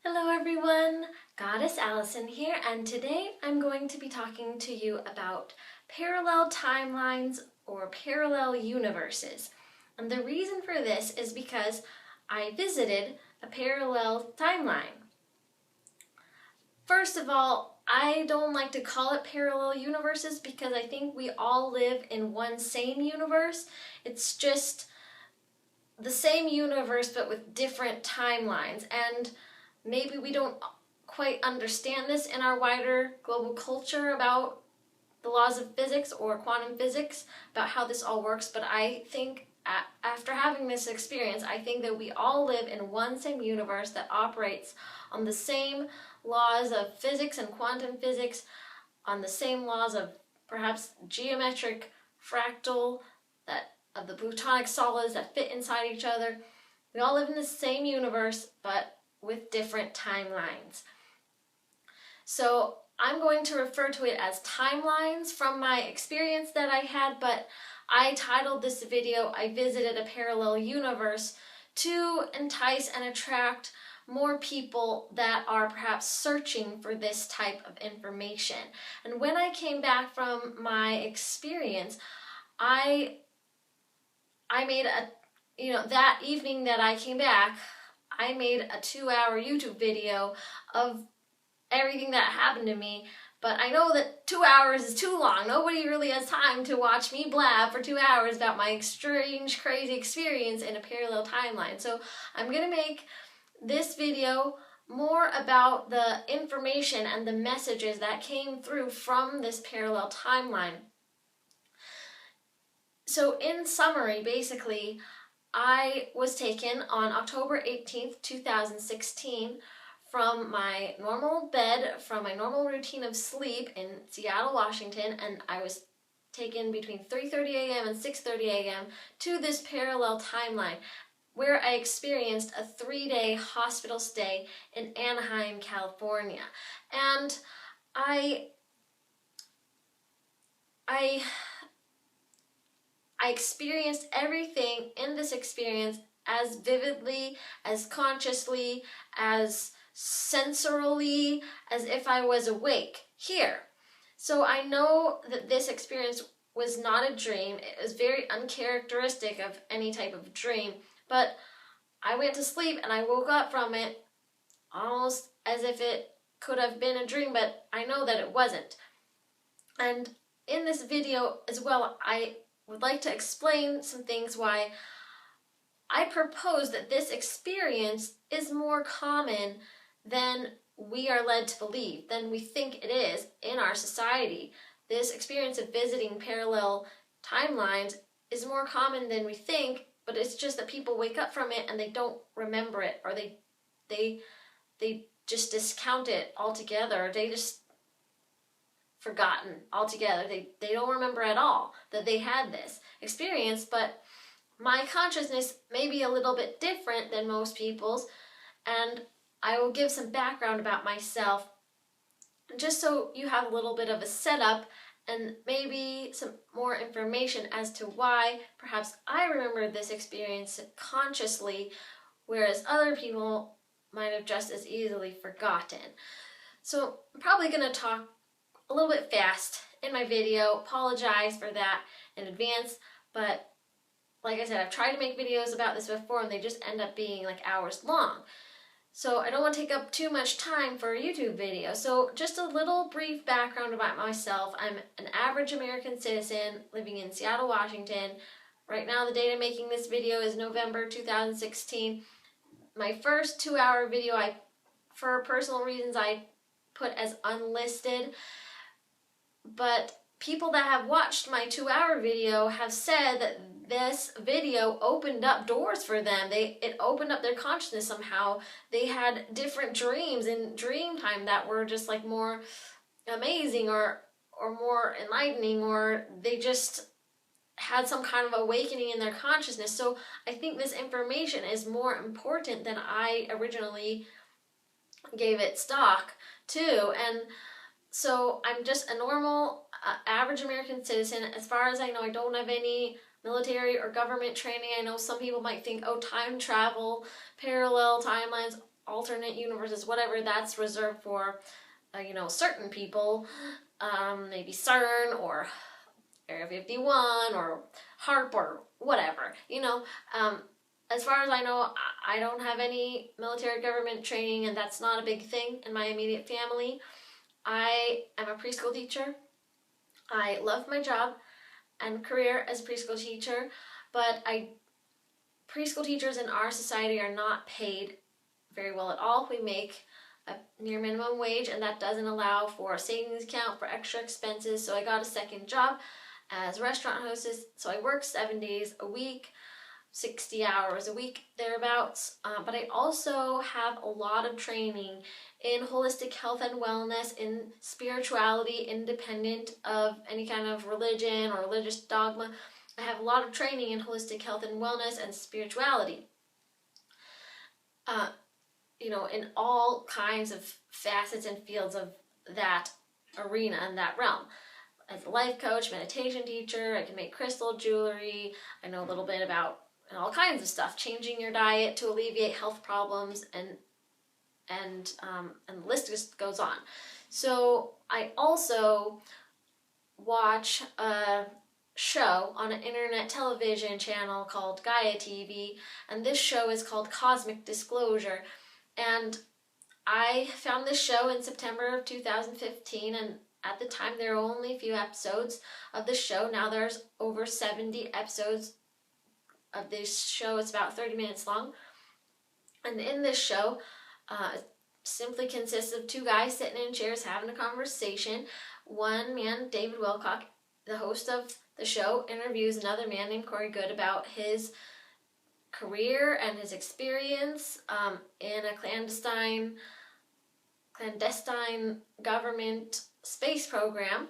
Hello everyone, Goddess Allison here, and today I'm going to be talking to you about parallel timelines or parallel universes. And the reason for this is because I visited a parallel timeline. First of all, I don't like to call it parallel universes because I think we all live in one same universe. It's just the same universe but with different timelines, and maybe we don't quite understand this in our wider global culture about the laws of physics or quantum physics, about how this all works, but I think after having this experience, I think that we all live in one same universe that operates on the same laws of physics and quantum physics, on the same laws of perhaps geometric fractal, that of the plutonic solids that fit inside each other. We all live in the same universe, but with different timelines. So I'm going to refer to it as timelines from my experience that I had, but I titled this video, I visited a parallel universe, to entice and attract more people that are perhaps searching for this type of information. And when I came back from my experience, I made that evening that I came back, I made a 2-hour YouTube video of everything that happened to me, but I know that 2 hours is too long. Nobody really has time to watch me blab for 2 hours about my strange, crazy experience in a parallel timeline. So I'm going to make this video more about the information and the messages that came through from this parallel timeline. So in summary, basically, I was taken on October 18th, 2016 from my normal bed, from my normal routine of sleep in Seattle, Washington, and I was taken between 3:30 a.m. and 6:30 a.m. to this parallel timeline where I experienced a 3-day hospital stay in Anaheim, California. And I experienced everything in this experience as vividly, as consciously, as sensorily, as if I was awake here. So I know that this experience was not a dream. It was very uncharacteristic of any type of dream, but I went to sleep and I woke up from it almost as if it could have been a dream, but I know that it wasn't. And in this video as well, I would like to explain some things why I propose that this experience is more common than we are led to believe, than we think it is in our society. This experience of visiting parallel timelines is more common than we think, but it's just that people wake up from it and they don't remember it, or they just discount it altogether. They just forgotten altogether. They don't remember at all that they had this experience, but my consciousness may be a little bit different than most people's, and I will give some background about myself just so you have a little bit of a setup and maybe some more information as to why perhaps I remember this experience consciously, whereas other people might have just as easily forgotten. So I'm probably going to talk a little bit fast in my video. Apologize for that in advance, but like I said, I've tried to make videos about this before and they just end up being like hours long. So I don't want to take up too much time for a YouTube video. So just a little brief background about myself. I'm an average American citizen living in Seattle, Washington. Right now the date I'm making this video is November 2016. My first 2-hour video, for personal reasons, I put as unlisted. But people that have watched my 2-hour video have said that this video opened up doors for them. It opened up their consciousness somehow. They had different dreams in dream time that were just like more amazing or more enlightening, or they just had some kind of awakening in their consciousness. So I think this information is more important than I originally gave it stock to. And so I'm just a normal, average American citizen. As far as I know, I don't have any military or government training. I know some people might think, oh, time travel, parallel timelines alternate universes, whatever, that's reserved for, certain people, maybe CERN or Area 51 or HARP or whatever, As far as I know, I don't have any military government training, and that's not a big thing in my immediate family. I am a preschool teacher. I love my job and career as a preschool teacher, but preschool teachers in our society are not paid very well at all. We make a near minimum wage, and that doesn't allow for a savings account for extra expenses, so I got a second job as a restaurant hostess. So I work 7 days a week, 60 hours a week, thereabouts, but I also have a lot of training in holistic health and wellness, in spirituality, independent of any kind of religion or religious dogma. I have a lot of training in holistic health and wellness and spirituality, in all kinds of facets and fields of that arena and that realm. As a life coach, meditation teacher, I can make crystal jewelry. I know a little bit about all kinds of stuff, changing your diet to alleviate health problems, and the list just goes on. So I also watch a show on an internet television channel called Gaia TV, and this show is called Cosmic Disclosure. And I found this show in September of 2015, and at the time there were only a few episodes of the show. Now there's over 70 episodes of this show. It's about 30 minutes long. And in this show, it simply consists of two guys sitting in chairs having a conversation. One man, David Wilcock, the host of the show, interviews another man named Corey Good about his career and his experience in a clandestine government space program.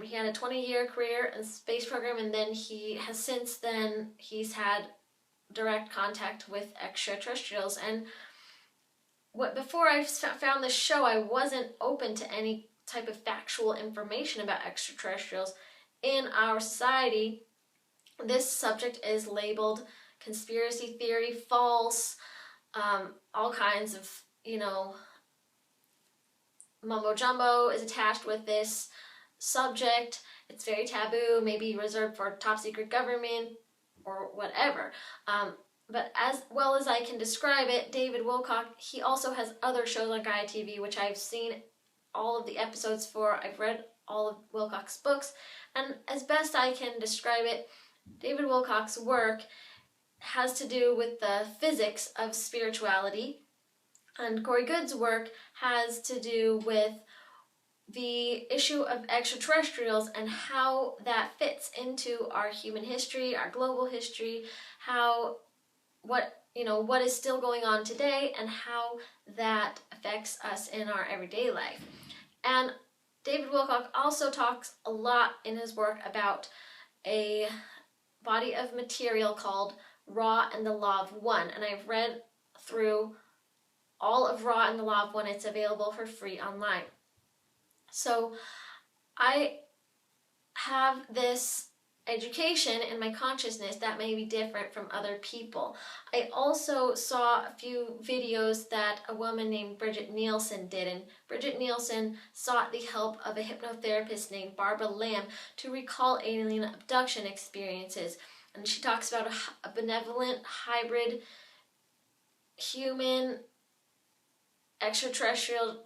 He had a 20-year career in space program, and then he's had direct contact with extraterrestrials. And before I found this show, I wasn't open to any type of factual information about extraterrestrials. In our society, this subject is labeled conspiracy theory, false, all kinds of, mumbo jumbo is attached with this subject. It's very taboo, maybe reserved for top secret government or whatever. But as well as I can describe it, David Wilcock, he also has other shows on Gaia TV, which I've seen all of the episodes for. I've read all of Wilcock's books, and as best I can describe it, David Wilcock's work has to do with the physics of spirituality, and Corey Good's work has to do with the issue of extraterrestrials and how that fits into our human history, our global history, what is still going on today, and how that affects us in our everyday life. And David Wilcock also talks a lot in his work about a body of material called Ra and the Law of One, and I've read through all of Ra and the Law of One. It's available for free online. So I have this education in my consciousness that may be different from other people. I also saw a few videos that a woman named Bridget Nielsen did, and Bridget Nielsen sought the help of a hypnotherapist named Barbara Lamb to recall alien abduction experiences. And she talks about a benevolent hybrid human extraterrestrial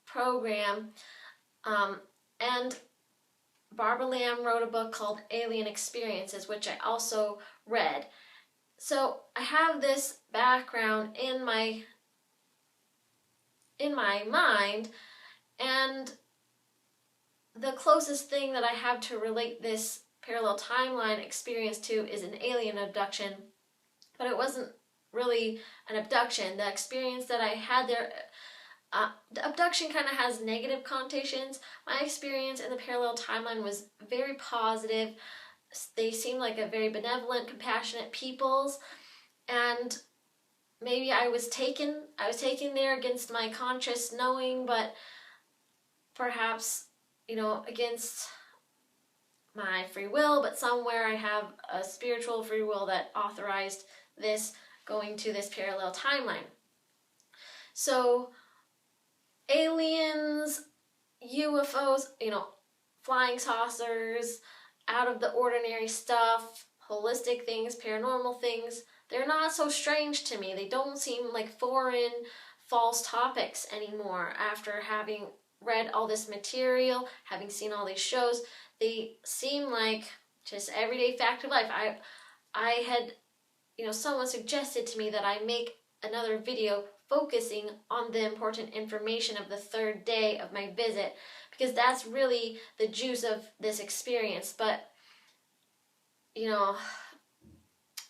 program, and Barbara Lamb wrote a book called Alien Experiences, which I also read. So I have this background in my mind, and the closest thing that I have to relate this parallel timeline experience to is an alien abduction, but it wasn't really an abduction. The experience that I had there, the abduction kind of has negative connotations. My experience in the parallel timeline was very positive. They seemed like a very benevolent, compassionate peoples, and maybe I was taken there against my conscious knowing, but perhaps, against my free will, but somewhere I have a spiritual free will that authorized this going to this parallel timeline. So aliens, UFOs, flying saucers, out of the ordinary stuff, holistic things, paranormal things, they're not so strange to me. They don't seem like foreign, false topics anymore after having read all this material, having seen all these shows. They seem like just everyday fact of life. I had, someone suggested to me that I make another video focusing on the important information of the third day of my visit, because that's really the juice of this experience. But,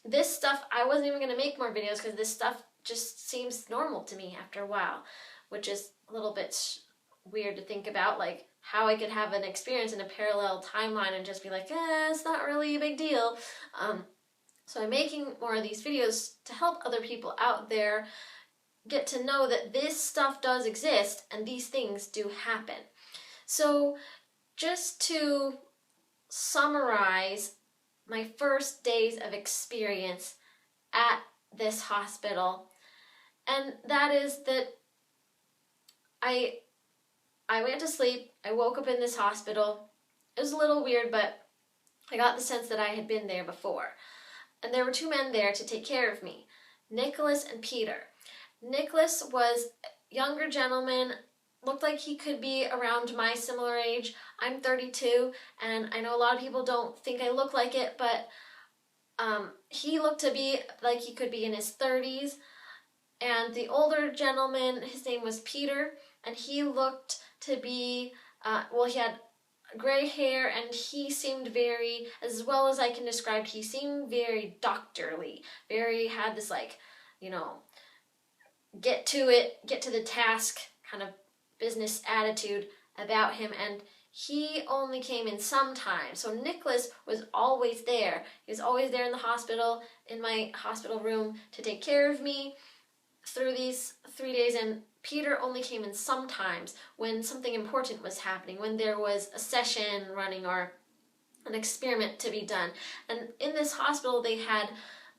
this stuff, I wasn't even going to make more videos because this stuff just seems normal to me after a while, which is a little bit weird to think about, like how I could have an experience in a parallel timeline and just be like, it's not really a big deal. So I'm making more of these videos to help other people out there get to know that this stuff does exist and these things do happen. So just to summarize my first days of experience at this hospital, and that is that I went to sleep, I woke up in this hospital. It was a little weird, but I got the sense that I had been there before. And there were two men there to take care of me, Nicolas and Peter. Nicolas was a younger gentleman, looked like he could be around my similar age. I'm 32, and I know a lot of people don't think I look like it, but he looked to be like he could be in his 30s. And the older gentleman, his name was Peter, and he looked to be, he had gray hair, and he seemed very, as well as I can describe, he seemed very doctorly, had this get to it, get to the task kind of business attitude about him, and he only came in sometimes. So Nicolas was always there. He was always there in the hospital, in my hospital room, to take care of me through these 3 days, and Peter only came in sometimes when something important was happening, when there was a session running or an experiment to be done. And in this hospital they had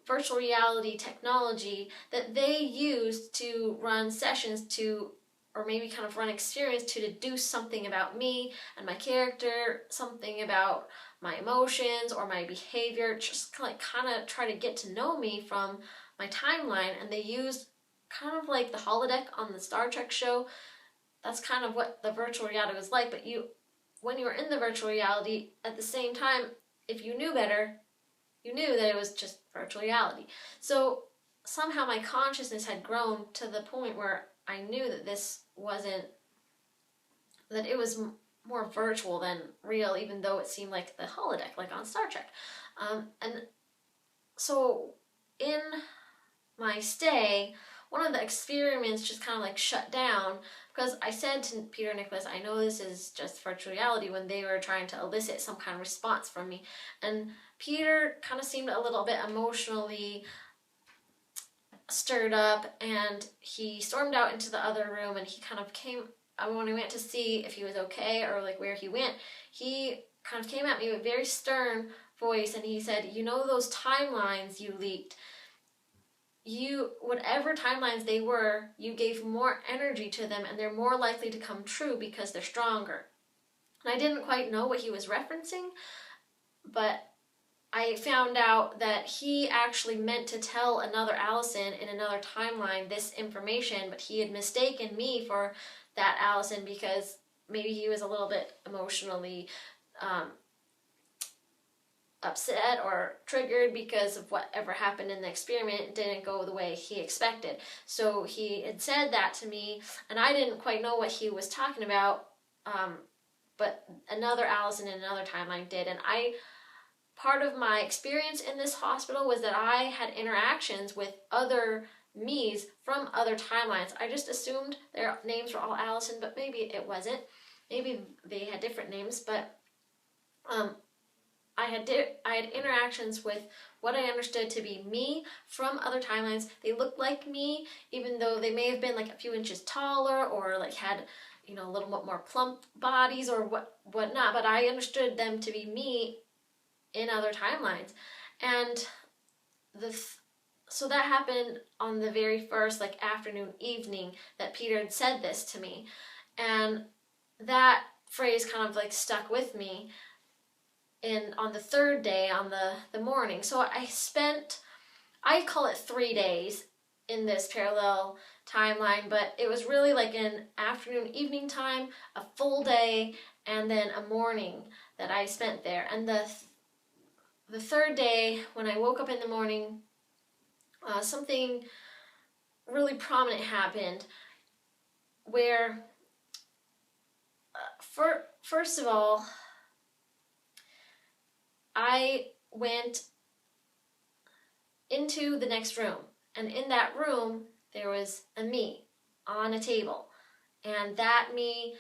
virtual reality technology that they used to run sessions to, or maybe kind of run experiments to deduce something about me and my character, something about my emotions or my behavior, just kind of try to get to know me from my timeline. And they used kind of like the holodeck on the Star Trek show. That's kind of what the virtual reality was like, but when you were in the virtual reality, at the same time, if you knew better, you knew that it was just virtual reality. So somehow my consciousness had grown to the point where I knew that that it was more virtual than real, even though it seemed like the holodeck, like on Star Trek. And so in my stay, one of the experiments just kind of like shut down, because I said to Peter and Nicolas, I know this is just virtual reality, when they were trying to elicit some kind of response from me. And Peter kind of seemed a little bit emotionally stirred up, and he stormed out into the other room, and he kind of came, when I went to see if he was okay or like where he went, he kind of came at me with a very stern voice, and he said, those timelines you leaked, whatever timelines they were, you gave more energy to them, and they're more likely to come true because they're stronger. And I didn't quite know what he was referencing, but I found out that he actually meant to tell another Allison in another timeline this information, but he had mistaken me for that Allison because maybe he was a little bit emotionally upset or triggered because of whatever happened in the experiment didn't go the way he expected. So he had said that to me, and I didn't quite know what he was talking about, but another Allison in another timeline did. And part of my experience in this hospital was that I had interactions with other me's from other timelines. I just assumed their names were all Allison, but maybe it wasn't. Maybe they had different names, but I had interactions with what I understood to be me from other timelines. They looked like me, even though they may have been like a few inches taller or like had, a little bit more plump bodies or whatnot. But I understood them to be me in other timelines. And so that happened on the very first afternoon, evening that Peter had said this to me. And that phrase kind of stuck with me on the third day, on the morning. So I call it 3 days in this parallel timeline, but it was really an afternoon, evening time, a full day, and then a morning that I spent there. And the third day, when I woke up in the morning, something really prominent happened where, first of all, I went into the next room, and in that room there was a me on a table, and that me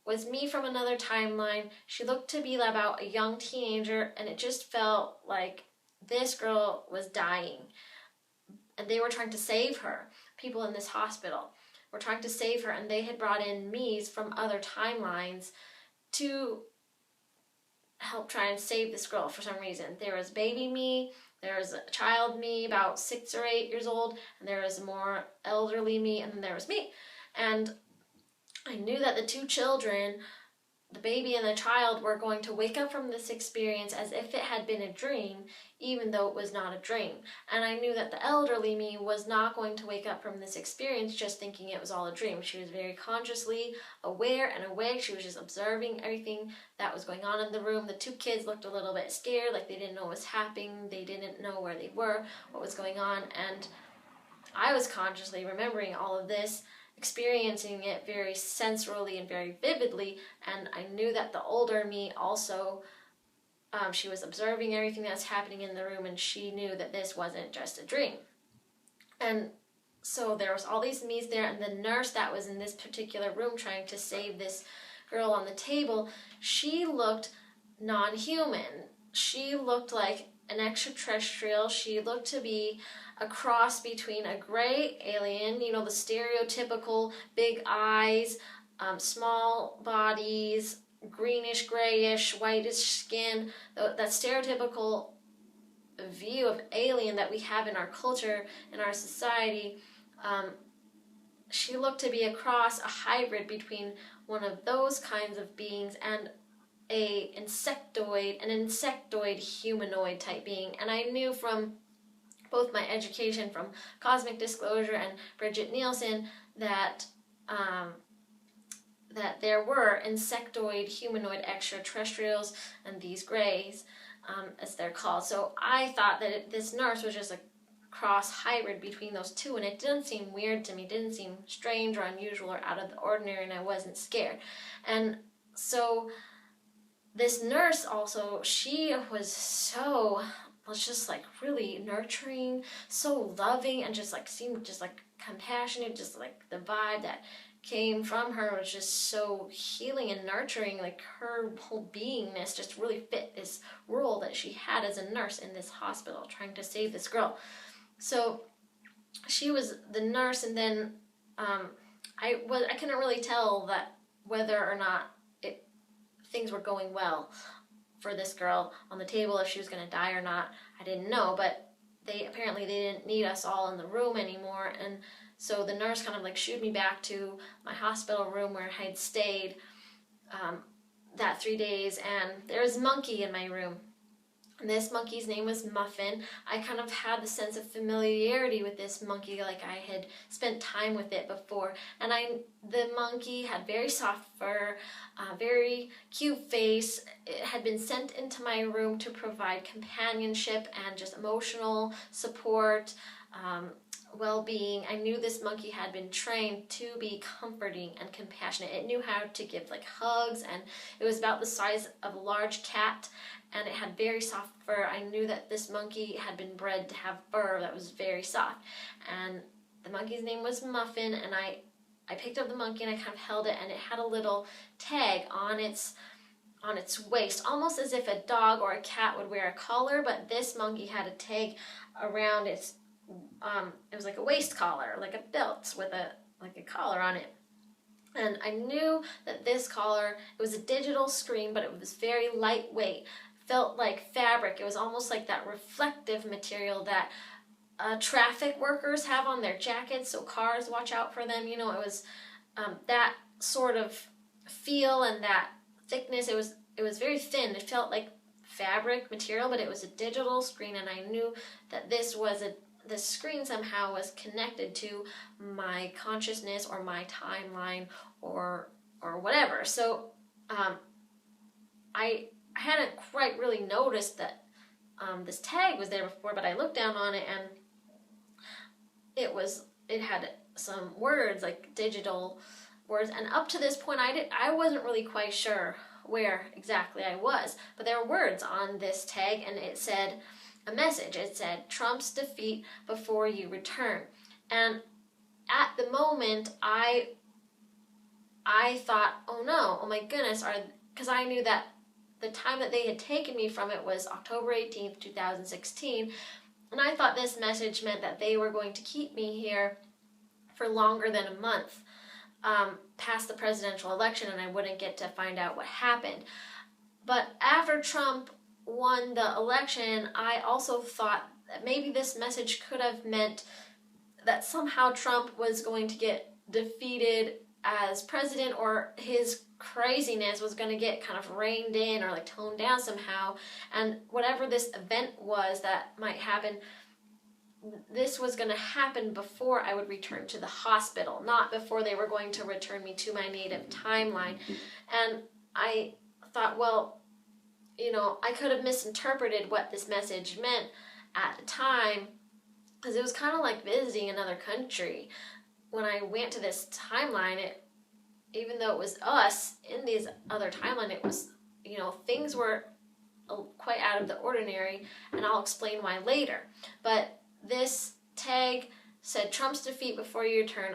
was me from another timeline. She looked to be about a young teenager, and it just felt like this girl was dying, and they were trying to save her. People in this hospital were trying to save her, and they had brought in me's from other timelines to help try and save this girl for some reason. There was baby me, there was a child me about 6 or 8 years old, and there was a more elderly me, and then there was me. And I knew that the two children, the baby and the child, were going to wake up from this experience as if it had been a dream, even though it was not a dream. And I knew that the elderly me was not going to wake up from this experience just thinking it was all a dream. She was very consciously aware and awake. She was just observing everything that was going on in the room. The two kids looked a little bit scared, like they didn't know what was happening. They didn't know where they were, what was going on. And I was consciously remembering all of this, experiencing it very sensorily and very vividly, and I knew that the older me also, she was observing everything that's happening in the room, and she knew that this wasn't just a dream. And so there was all these me's there, and the nurse that was in this particular room trying to save this girl on the table, she looked non-human. She looked like an extraterrestrial. She looked to be a cross between a gray alien, the stereotypical big eyes, small bodies, greenish, grayish, whitish skin, that stereotypical view of alien that we have in our culture, in our society. She looked to be a cross, a hybrid between one of those kinds of beings and an insectoid humanoid type being. And I knew from both my education from Cosmic Disclosure and Bridget Nielsen that that there were insectoid humanoid extraterrestrials and these greys, as they're called. So I thought that this nurse was just a cross hybrid between those two, and it didn't seem weird to me, didn't seem strange or unusual or out of the ordinary, and I wasn't scared. And so this nurse also, she was just really nurturing, so loving, and just seemed just compassionate, just the vibe that came from her was just so healing and nurturing. Her whole beingness just really fit this role that she had as a nurse in this hospital trying to save this girl. So she was the nurse, and then I couldn't really tell that whether or not things were going well for this girl on the table, if she was going to die or not. I didn't know, but they didn't need us all in the room anymore, and so the nurse kind of shooed me back to my hospital room where I had stayed that 3 days, and there was a monkey in my room. And this monkey's name was Muffin. I kind of had the sense of familiarity with this monkey, like I had spent time with it before. And the monkey had very soft fur, very cute face. It had been sent into my room to provide companionship and just emotional support, well-being. I knew this monkey had been trained to be comforting and compassionate. It knew how to give hugs, and it was about the size of a large cat, and it had very soft fur. I knew that this monkey had been bred to have fur that was very soft. And the monkey's name was Muffin, and I picked up the monkey and I kind of held it, and it had a little tag on its waist, almost as if a dog or a cat would wear a collar, but this monkey had a tag around its it was like a waist collar, like a belt with a collar on it. And I knew that this collar, it was a digital screen, but it was very lightweight, felt like fabric. It was almost like that reflective material that traffic workers have on their jackets, so cars watch out for them. You know, it was that sort of feel and that thickness. It was very thin. It felt like fabric material, but it was a digital screen, and I knew that this screen somehow was connected to my consciousness or my timeline or whatever. So I hadn't quite really noticed that this tag was there before, but I looked down on it and it had some words, like digital words, and up to this point I wasn't really quite sure where exactly I was, but there were words on this tag, and it said a message. It said, "Trump's defeat before you return." And at the moment I thought, oh no, oh my goodness, because I knew that the time that they had taken me from it was October 18th, 2016, and I thought this message meant that they were going to keep me here for longer than a month, past the presidential election, and I wouldn't get to find out what happened. But after Trump won the election, I also thought that maybe this message could have meant that somehow Trump was going to get defeated as president, or his craziness was going to get kind of reined in or like toned down somehow, and whatever this event was that might happen, this was going to happen before I would return to the hospital, not before they were going to return me to my native timeline. And I thought, well, you know, I could have misinterpreted what this message meant at the time, because it was kind of like visiting another country. When I went to this timeline, even though it was us in these other timeline, it was, you know, things were quite out of the ordinary, and I'll explain why later. But this tag said Trump's defeat before you return.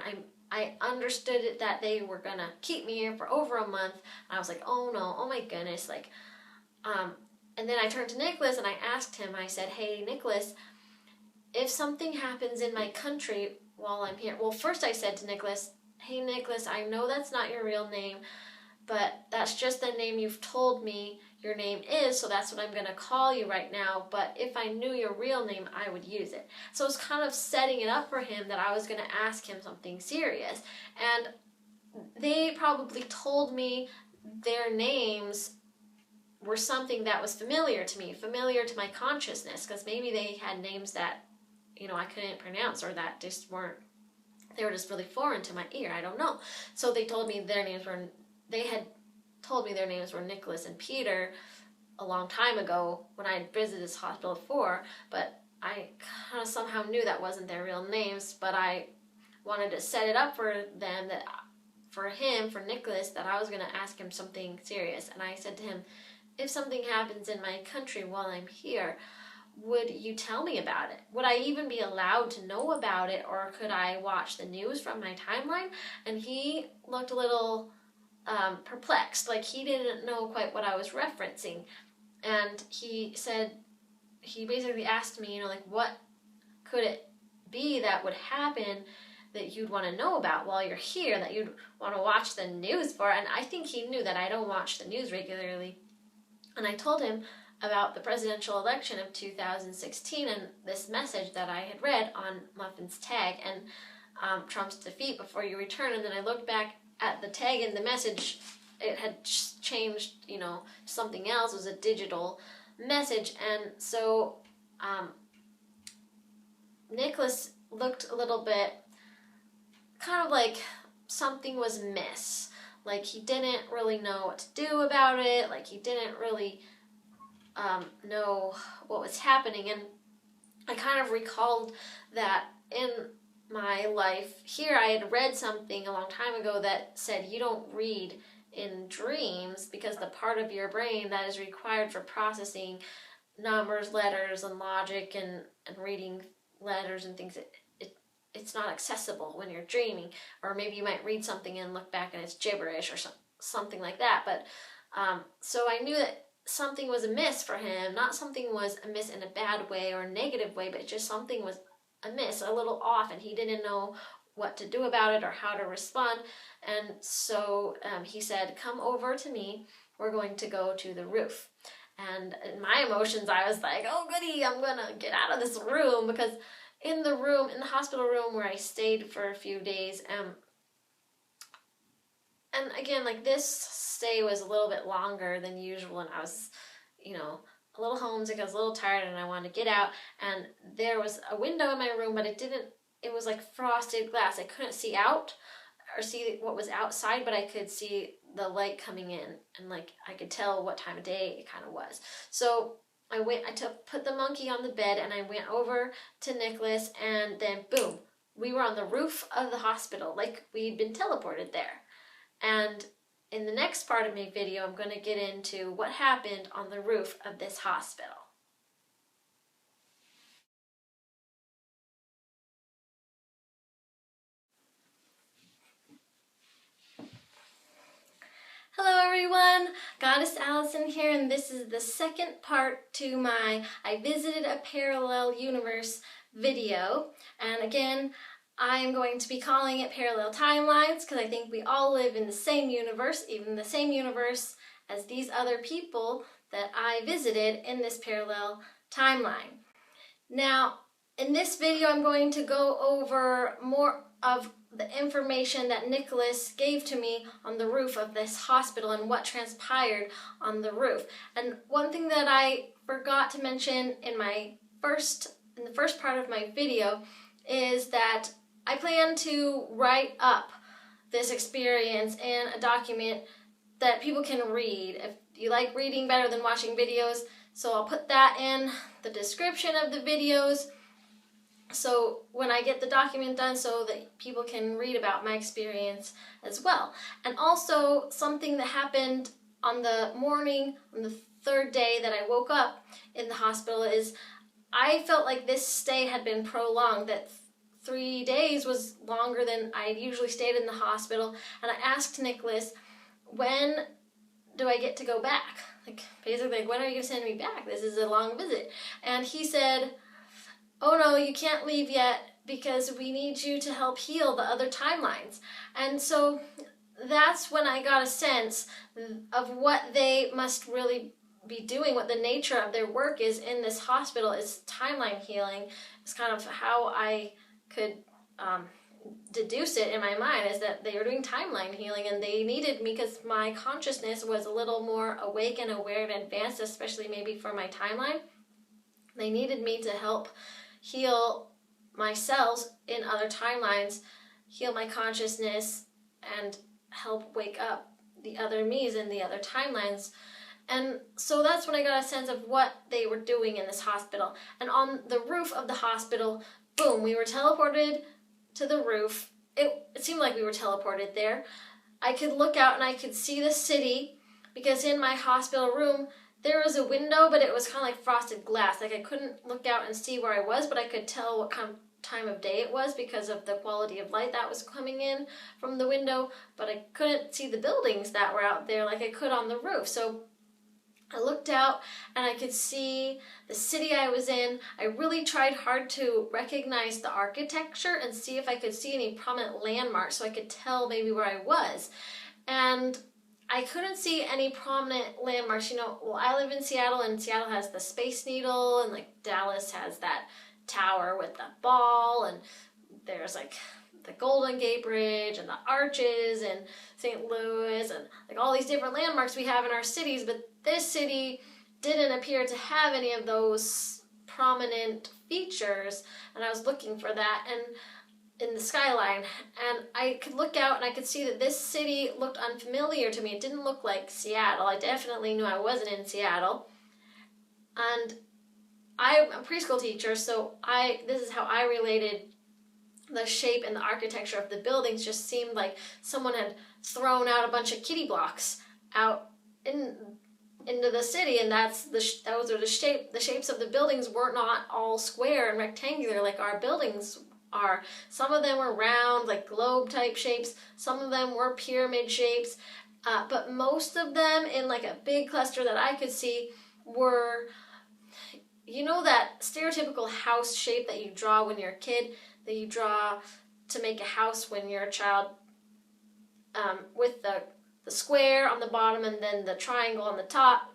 I understood it that they were gonna keep me here for over a month. And I was like, oh no, oh my goodness, like, and then I turned to Nicolas and I asked him. I said, hey Nicolas, if something happens in my country while I'm here. Well, first I said to Nicolas, hey Nicolas, I know that's not your real name, but that's just the name you've told me your name is, so that's what I'm going to call you right now. But if I knew your real name, I would use it. So I was kind of setting it up for him that I was going to ask him something serious. And they probably told me their names were something that was familiar to me, familiar to my consciousness, because maybe they had names that, you know, I couldn't pronounce, or that just weren't, they were just really foreign to my ear. I don't know. So they told me their names were, they had told me their names were Nicolas and Peter a long time ago when I had visited this hospital before, but I kind of somehow knew that wasn't their real names, but I wanted to set it up for them, that for him, for Nicolas, that I was going to ask him something serious. And I said to him, if something happens in my country while I'm here, would you tell me about it? Would I even be allowed to know about it, or could I watch the news from my timeline? And he looked a little perplexed, like he didn't know quite what I was referencing. And he said, he basically asked me, you know, like, what could it be that would happen that you'd want to know about while you're here, that you'd want to watch the news for? And I think he knew that I don't watch the news regularly. And I told him about the presidential election of 2016 and this message that I had read on Muffin's tag, and Trump's defeat before you return. And then I looked back at the tag, and the message, it had changed, you know, something else. It was a digital message. And so Nicolas looked a little bit kind of like something was amiss. Like he didn't really know what to do about it. Like he didn't really know what was happening. And I kind of recalled that in my life here, I had read something a long time ago that said you don't read in dreams, because the part of your brain that is required for processing numbers, letters, and logic, and reading letters and things, it's not accessible when you're dreaming. Or maybe you might read something and look back and it's gibberish or something like that. But so I knew that something was amiss for him. Not something was amiss in a bad way or a negative way, but just something was amiss, a little off, and he didn't know what to do about it or how to respond. And so he said, come over to me, we're going to go to the roof. And in my emotions, I was like, oh goody, I'm gonna get out of this room, because in the hospital room where I stayed for a few days. And again, like, this stay was a little bit longer than usual, and I was, a little homesick. I was a little tired, and I wanted to get out. And there was a window in my room, but it was like frosted glass. I couldn't see out or see what was outside, but I could see the light coming in, and like I could tell what time of day it kind of was. So I put the monkey on the bed, and I went over to Nicolas, and then boom, we were on the roof of the hospital, like we'd been teleported there. And in the next part of my video, I'm going to get into what happened on the roof of this hospital. Hello everyone, Goddess Allison here, and this is the second part to my I Visited a Parallel Universe video. And again, I'm going to be calling it Parallel Timelines because I think we all live in the same universe, even the same universe as these other people that I visited in this parallel timeline. Now, in this video, I'm going to go over more of the information that Nicolas gave to me on the roof of this hospital and what transpired on the roof. And one thing that I forgot to mention in the first part of my video is that I plan to write up this experience in a document that people can read. If you like reading better than watching videos, so I'll put that in the description of the videos, so when I get the document done, so that people can read about my experience as well. And also, something that happened on the morning, on the third day that I woke up in the hospital, is I felt like this stay had been prolonged, that 3 days was longer than I usually stayed in the hospital. And I asked Nicolas, when do I get to go back? Like, basically, like, when are you going to send me back? This is a long visit. And he said, oh no, you can't leave yet because we need you to help heal the other timelines. And so that's when I got a sense of what they must really be doing, what the nature of their work is in this hospital is timeline healing. It's kind of how I could deduce it in my mind, is that they were doing timeline healing, and they needed me because my consciousness was a little more awake and aware and advanced, especially maybe for my timeline. They needed me to help heal my cells in other timelines, heal my consciousness, and help wake up the other me's in the other timelines. And so that's when I got a sense of what they were doing in this hospital. And on the roof of the hospital, boom, we were teleported to the roof. It seemed like we were teleported there. I could look out and I could see the city, because in my hospital room there was a window, but it was kind of like frosted glass. Like, I couldn't look out and see where I was, but I could tell what kind of time of day it was because of the quality of light that was coming in from the window, but I couldn't see the buildings that were out there like I could on the roof. So I looked out and I could see the city I was in. I really tried hard to recognize the architecture and see if I could see any prominent landmarks so I could tell maybe where I was. And I couldn't see any prominent landmarks. Well, I live in Seattle, and Seattle has the Space Needle, and like Dallas has that tower with the ball, and there's like the Golden Gate Bridge and the arches in St. Louis, and like all these different landmarks we have in our cities, but this city didn't appear to have any of those prominent features, and I was looking for that and in the skyline, and I could look out and I could see that this city looked unfamiliar to me. It didn't look like Seattle. I definitely knew I wasn't in Seattle. And I'm a preschool teacher, so this is how I related the shape and the architecture of the buildings. Just seemed like someone had thrown out a bunch of kitty blocks out into the city, and those are the shapes of the buildings were not all square and rectangular like our buildings are. Some of them were round, like globe type shapes. Some of them were pyramid shapes, but most of them in like a big cluster that I could see were, that stereotypical house shape that you draw when you're a kid, that you draw to make a house when you're a child, with the square on the bottom and then the triangle on the top.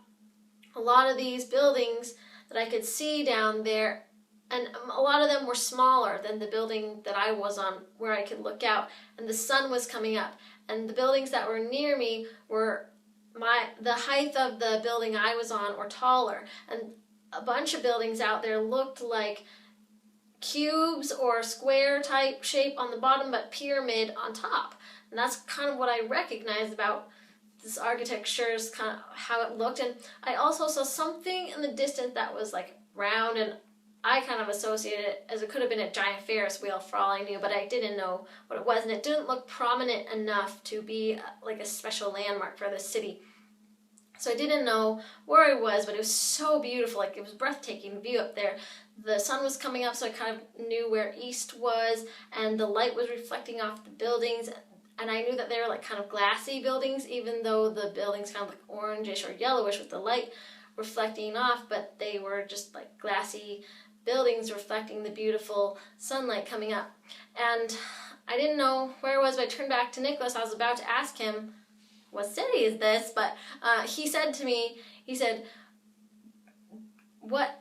A lot of these buildings that I could see down there and a lot of them were smaller than the building that I was on, where I could look out, and the sun was coming up, and the buildings that were near me were the height of the building I was on or taller, and a bunch of buildings out there looked like cubes or square type shape on the bottom, but pyramid on top. And that's kind of what I recognized about this architecture, is kind of how it looked. And I also saw something in the distance that was like round, and I kind of associated it as it could have been a giant Ferris wheel for all I knew, but I didn't know what it was, and it didn't look prominent enough to be like a special landmark for the city. So I didn't know where I was, but it was so beautiful. Like, it was breathtaking view up there. The sun was coming up, so I kind of knew where east was, and the light was reflecting off the buildings, and I knew that they were like kind of glassy buildings, even though the buildings kind of like orangish or yellowish with the light reflecting off, but they were just like glassy buildings reflecting the beautiful sunlight coming up. And I didn't know where I was, but I turned back to Nicolas. I was about to ask him, what city is this? But he said to me, he said,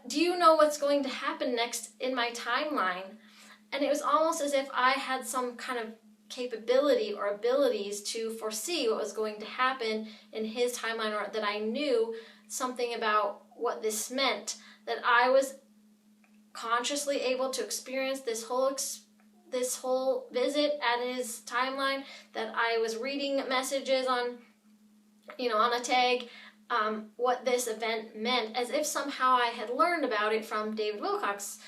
do you know what's going to happen next in my timeline? And it was almost as if I had some kind of capability or abilities to foresee what was going to happen in his timeline, or that I knew something about what this meant, that I was consciously able to experience this whole visit at his timeline, that I was reading messages on a tag, what this event meant, as if somehow I had learned about it from David Wilcock's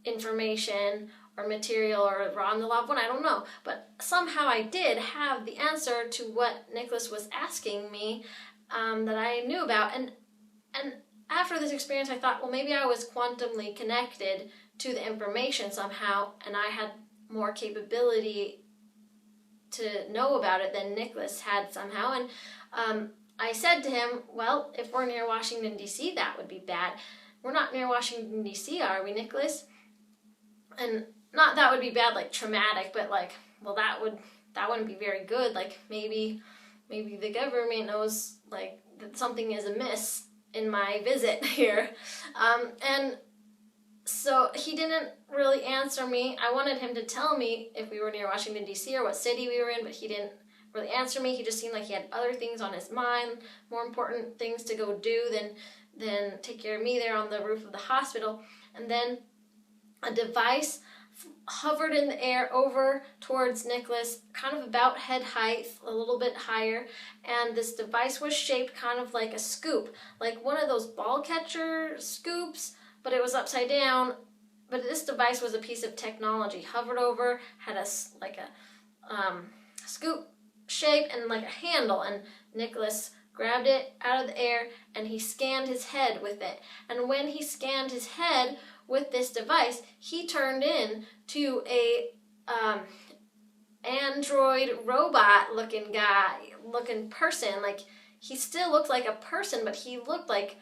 information or material, or Ron the Loved One, I don't know. But somehow I did have the answer to what Nicolas was asking me, that I knew about. And after this experience, I thought, well, maybe I was quantumly connected to the information somehow, and I had more capability to know about it than Nicolas had somehow. And I said to him, well, if we're near Washington, D.C., that would be bad. We're not near Washington, D.C., are we, Nicolas? And not that would be bad, like traumatic, but like, well, that wouldn't be very good. Like, maybe the government knows like that something is amiss in my visit here. And so he didn't really answer me. I wanted him to tell me if we were near Washington, D.C. or what city we were in, but he didn't really answer me. He just seemed like he had other things on his mind, more important things to go do than take care of me there on the roof of the hospital. And then a device hovered in the air over towards Nicolas, kind of about head height, a little bit higher, and this device was shaped kind of like a scoop, like one of those ball catcher scoops, but it was upside down. But this device was a piece of technology, hovered over, had a scoop shape and like a handle, and Nicolas grabbed it out of the air and he scanned his head with it. And when he scanned his head with this device, he turned into a android robot looking person. Like, he still looked like a person, but he looked like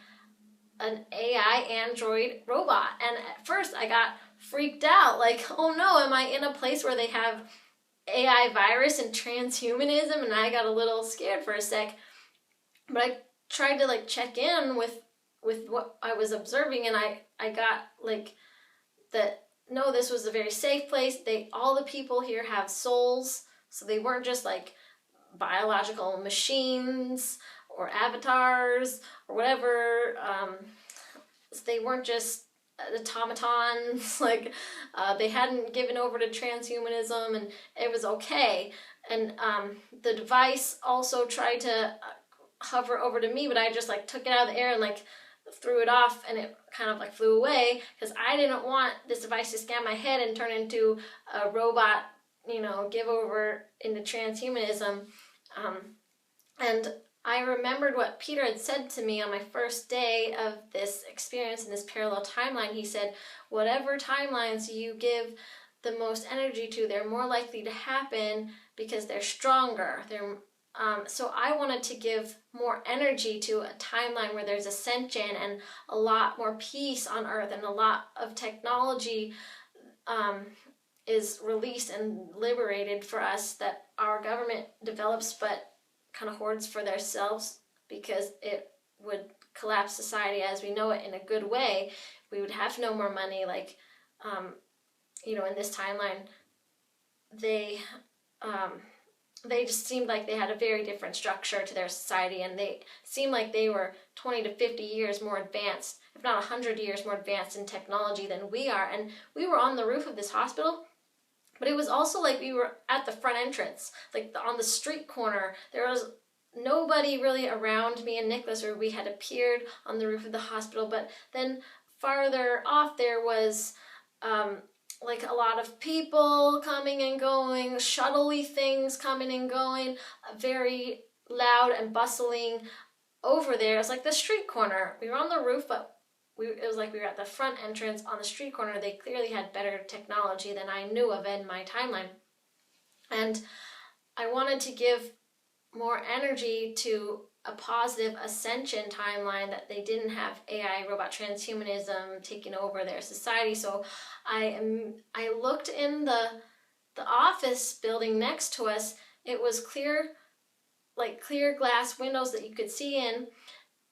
an AI android robot. And at first I got freaked out, like, oh no, am I in a place where they have AI virus and transhumanism? And I got a little scared for a sec, but I tried to like check in with what I was observing, and I got like that, no, this was a very safe place. All the people here have souls, so they weren't just like biological machines or avatars or whatever. They weren't just automatons, like they hadn't given over to transhumanism, and it was okay. And the device also tried to hover over to me, but I just like took it out of the air and like threw it off, and it kind of like flew away, because I didn't want this device to scan my head and turn into a robot, give over into transhumanism. And I remembered what Peter had said to me on my first day of this experience in this parallel timeline. He said, whatever timelines you give the most energy to, they're more likely to happen because they're stronger. So I wanted to give more energy to a timeline where there's ascension and a lot more peace on Earth, and a lot of technology is released and liberated for us that our government develops but kind of hoards for themselves, because it would collapse society as we know it in a good way, we would have no more money. Like, in this timeline, they just seemed like they had a very different structure to their society, and they seemed like they were 20 to 50 years more advanced, if not 100 years more advanced in technology than we are. And we were on the roof of this hospital, but it was also like we were at the front entrance, like on the street corner. There was nobody really around me and Nicolas, or we had appeared on the roof of the hospital. But then farther off there was like a lot of people coming and going, shuttle-y things coming and going, very loud and bustling over there. It was like the street corner. We were on the roof, but it was like we were at the front entrance on the street corner. They clearly had better technology than I knew of in my timeline. And I wanted to give more energy to a positive ascension timeline, that they didn't have AI robot transhumanism taking over their society. So I looked in the office building next to us. It was clear glass windows that you could see in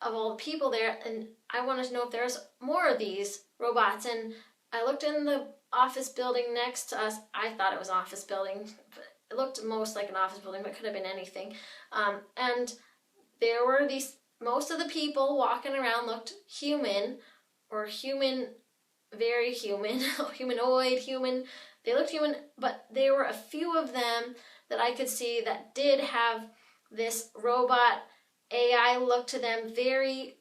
of all the people there, and I wanted to know if there's more of these robots. And I looked in the office building next to us. I thought it was an office building, but it looked most like an office building, but it could have been anything. And there were most of the people walking around looked human, or human, very human, humanoid, human. They looked human, but there were a few of them that I could see that did have this robot AI look to them, very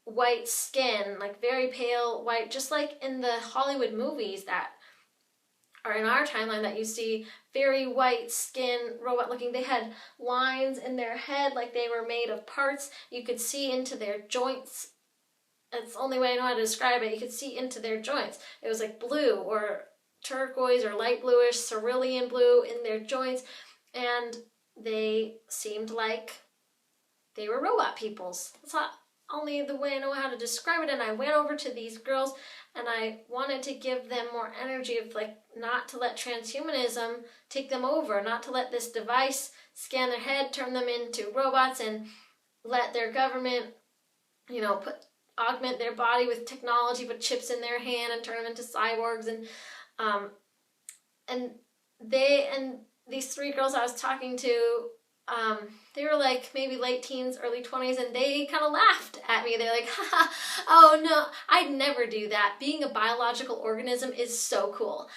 white skin, like very pale white, just like in the Hollywood movies that are in our timeline that you see, very white skin, robot looking. They had lines in their head like they were made of parts. You could see into their joints. That's the only way I know how to describe it. You could see into their joints. It was like blue or turquoise or light bluish, cerulean blue in their joints. And they seemed like they were robot peoples. That's not only the way I know how to describe it. And I went over to these girls and I wanted to give them more energy of like not to let transhumanism take them over, not to let this device scan their head, turn them into robots, and let their government, augment their body with technology, put chips in their hand and turn them into cyborgs. And these three girls I was talking to, they were like maybe late teens, early 20s, and they kind of laughed at me. They're like, haha, oh no, I'd never do that. Being a biological organism is so cool.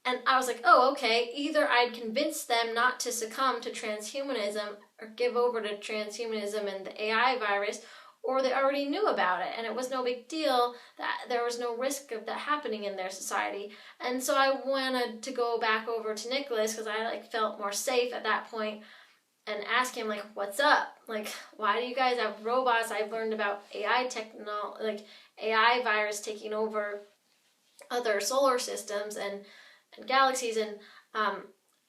And I was like, oh, okay, either I'd convince them not to succumb to transhumanism or give over to transhumanism and the AI virus, or they already knew about it and it was no big deal, that there was no risk of that happening in their society. And so I wanted to go back over to Nicolas, because I felt more safe at that point, and ask him, what's up? Why do you guys have robots? I've learned about AI AI virus taking over other solar systems and galaxies. And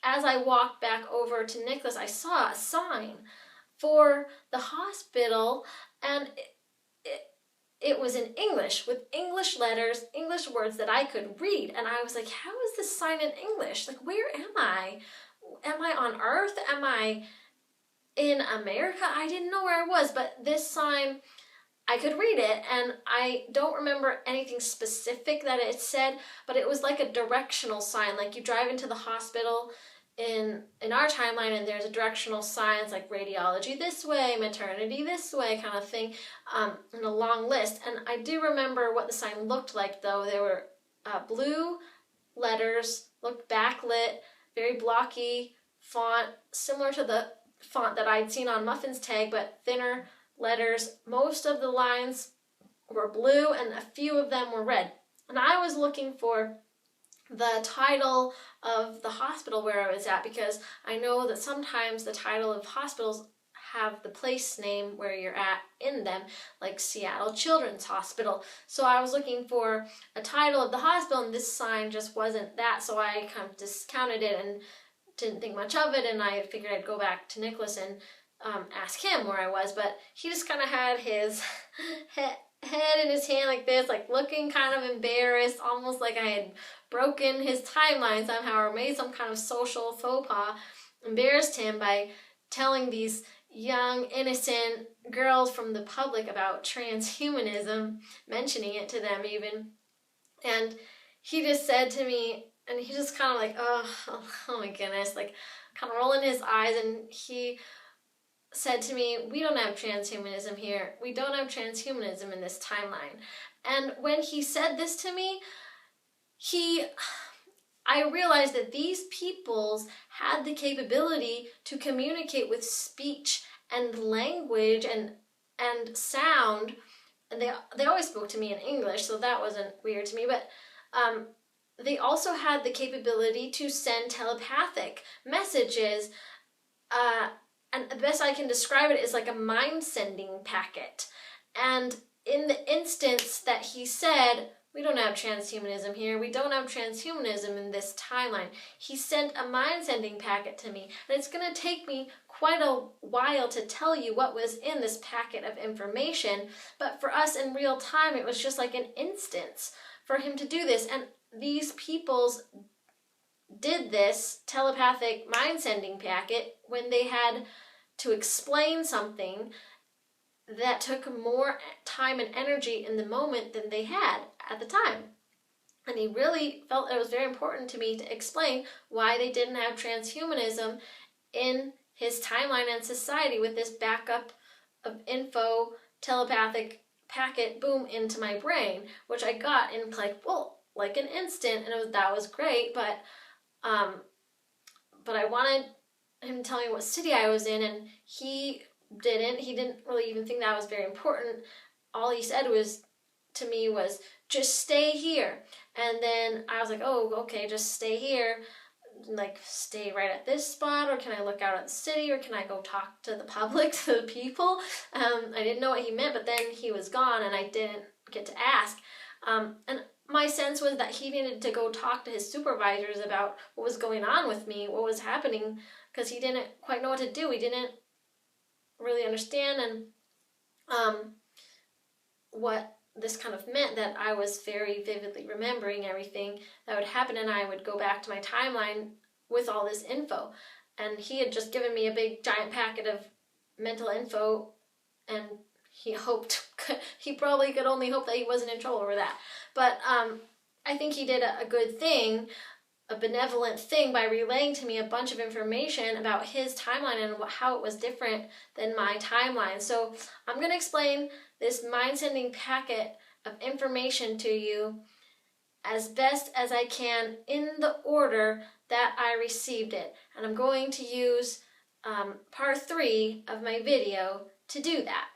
as I walked back over to Nicolas, I saw a sign for the hospital, and it was in English, with English letters, English words that I could read. And I was like, how is this sign in English? Where am I? Am I on Earth? Am I in America? I didn't know where I was, but this sign, I could read it, and I don't remember anything specific that it said, but it was like a directional sign. Like you drive into the hospital in our timeline, and there's a directional signs like radiology this way, maternity this way, kind of thing, and a long list. And I do remember what the sign looked like, though. There were blue letters, looked backlit, very blocky font, similar to the font that I'd seen on Muffin's tag, but thinner letters. Most of the lines were blue and a few of them were red. And I was looking for the title of the hospital where I was at, because I know that sometimes the title of hospitals have the place name where you're at in them, like Seattle Children's Hospital. So I was looking for a title of the hospital, and this sign just wasn't that, so I kind of discounted it and didn't think much of it, and I figured I'd go back to Nicolas and ask him where I was. But he just kind of had his head in his hand like this, looking kind of embarrassed, almost like I had broken his timeline somehow or made some kind of social faux pas, embarrassed him by telling these young, innocent girls from the public about transhumanism, mentioning it to them even. And he just said to me, and he just kind of like, oh my goodness, like kind of rolling his eyes, and he said to me, we don't have transhumanism here. We don't have transhumanism in this timeline. And when he said this to me, I realized that these peoples had the capability to communicate with speech and language and sound. And they always spoke to me in English, so that wasn't weird to me. But they also had the capability to send telepathic messages. And the best I can describe it is like a mind-sending packet. And in the instance that he said, we don't have transhumanism here, we don't have transhumanism in this timeline, he sent a mind-sending packet to me. And it's going to take me quite a while to tell you what was in this packet of information, but for us in real time, it was just like an instance for him to do this. And these peoples did this telepathic mind-sending packet when they had to explain something that took more time and energy in the moment than they had at the time. And he really felt it was very important to me to explain why they didn't have transhumanism in his timeline and society with this backup of info, telepathic packet, boom, into my brain, which I got in like an instant, and that was great, but I wanted him to tell me what city I was in, and he didn't really even think that was very important. All he said to me was, just stay here. And then I was like, oh, okay, just stay here. Like, stay right at this spot, or can I look out at the city, or can I go talk to the public, to the people? I didn't know what he meant, but then he was gone, and I didn't get to ask. And my sense was that he needed to go talk to his supervisors about what was going on with me, what was happening, because he didn't quite know what to do. He didn't really understand and what this kind of meant, that I was very vividly remembering everything that would happen, and I would go back to my timeline with all this info. And he had just given me a big giant packet of mental info, and he probably could only hope that he wasn't in trouble over that. But I think he did a good thing, a benevolent thing, by relaying to me a bunch of information about his timeline and how it was different than my timeline. So I'm going to explain this mind-sending packet of information to you as best as I can in the order that I received it. And I'm going to use part 3 of my video to do that.